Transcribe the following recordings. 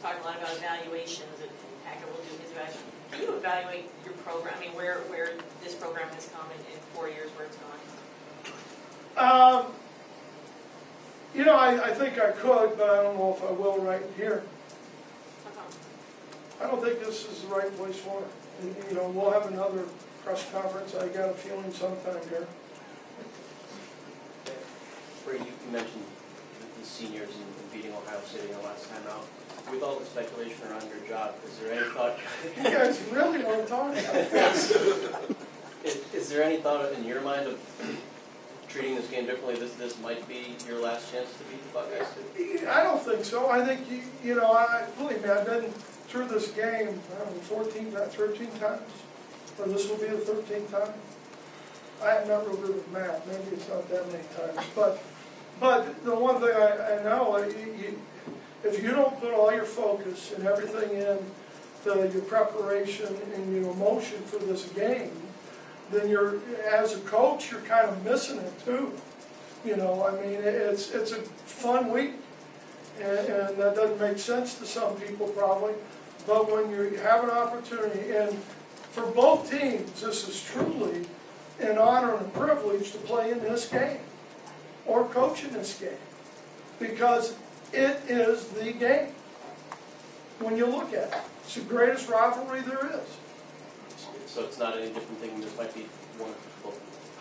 talk a lot about evaluations, and Hacker will do his evaluation. Can you evaluate your program? I mean, where this program has come in 4 years, where it's gone? You know, I think I could, but I don't know if I will right here. I don't think this is the right place for it. And, you know, we'll have another press conference. I got a feeling sometime here. Brady, you mentioned the seniors and beating Ohio City the last time out. With all the speculation around your job, is there any thought? You guys really want to talk about this? Is there any thought in your mind of treating this game differently? This might be your last chance to beat the Buckeyes? I don't think so. I think, you know, believe me, I've been through this game, I don't know, 13 times. Or this will be the 13th time. I am not real good with math. Maybe it's not that many times. But the one thing I know, if you don't put all your focus and everything in your preparation and your emotion for this game, then you're, as a coach, you're kind of missing it too. You know, I mean, it's a fun week, and that doesn't make sense to some people probably. But when you have an opportunity, and for both teams, this is truly an honor and a privilege to play in this game or coach in this game, because it is the game. When you look at it, it's the greatest rivalry there is. So it's not any different thing. This might be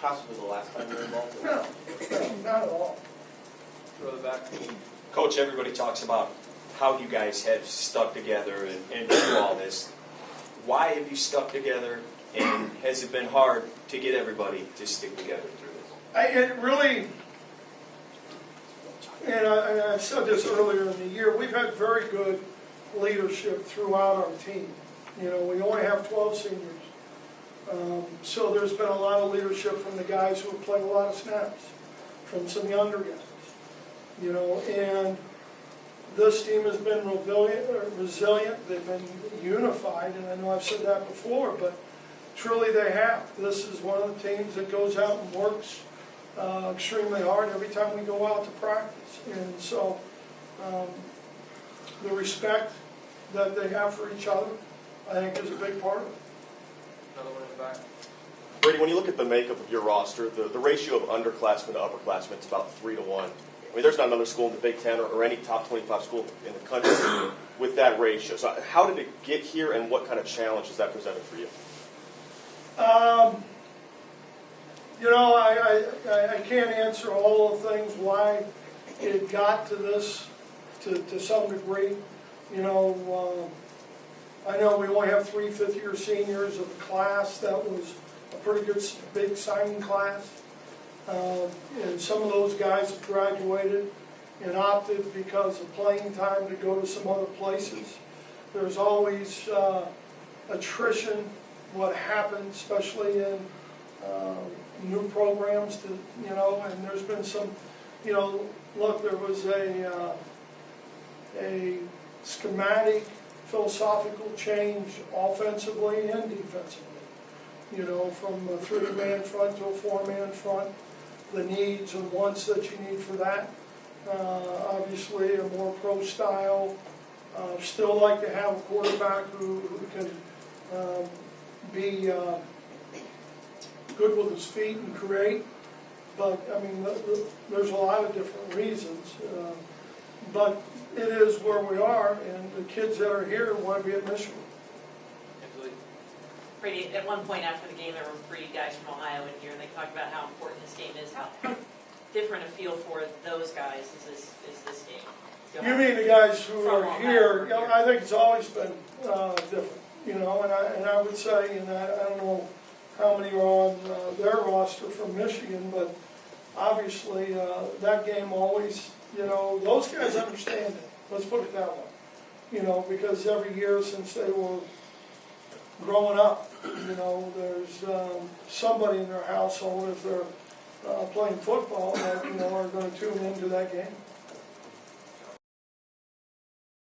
possibly the last time you're involved? No, not at all. Throw it back. Coach, everybody talks about how you guys have stuck together and through all this. Why have you stuck together, and has it been hard to get everybody to stick together through this? It really, and I said this earlier in the year, we've had very good leadership throughout our team. You know, we only have 12 seniors. So there's been a lot of leadership from the guys who have played a lot of snaps, from some younger guys. You know, and this team has been resilient. They've been unified, and I know I've said that before, but truly they have. This is one of the teams that goes out and works extremely hard every time we go out to practice. And so the respect that they have for each other, I think, is a big part of it. Another one in the back. Brady, when you look at the makeup of your roster, the ratio of underclassmen to upperclassmen is about 3 to 1. I mean, there's not another school in the Big Ten or any top 25 school in the country with that ratio. So how did it get here, and what kind of challenge has that presented for you? You know, I can't answer all the things why it got to this to some degree. You know, I know we only have 3 fifth-year seniors of the class. That was a pretty good big signing class. And some of those guys have graduated and opted because of playing time to go to some other places. There's always attrition, what happens, especially in new programs, you know, and there's been some, you know, look, there was a schematic, philosophical change offensively and defensively. You know, from a 3-man front to a 4-man front, the needs and wants that you need for that. Obviously, a more pro style. Still like to have a quarterback who can be good with his feet and create. But, I mean, there's a lot of different reasons. But it is where we are, and the kids that are here want to be at Michigan. Brady, at one point after the game, there were 3 guys from Ohio in here, and they talked about how important this game is. How different a feel for those guys is this game? You mean the guys who are here? You know, I think it's always been different. You know, and I would say, and I don't know how many are on their roster from Michigan, but obviously that game always, you know, those guys understand it. Let's put it that way. You know, because every year since they were growing up, you know, there's somebody in their household, if they're playing football, that, you know, are going to tune into that game.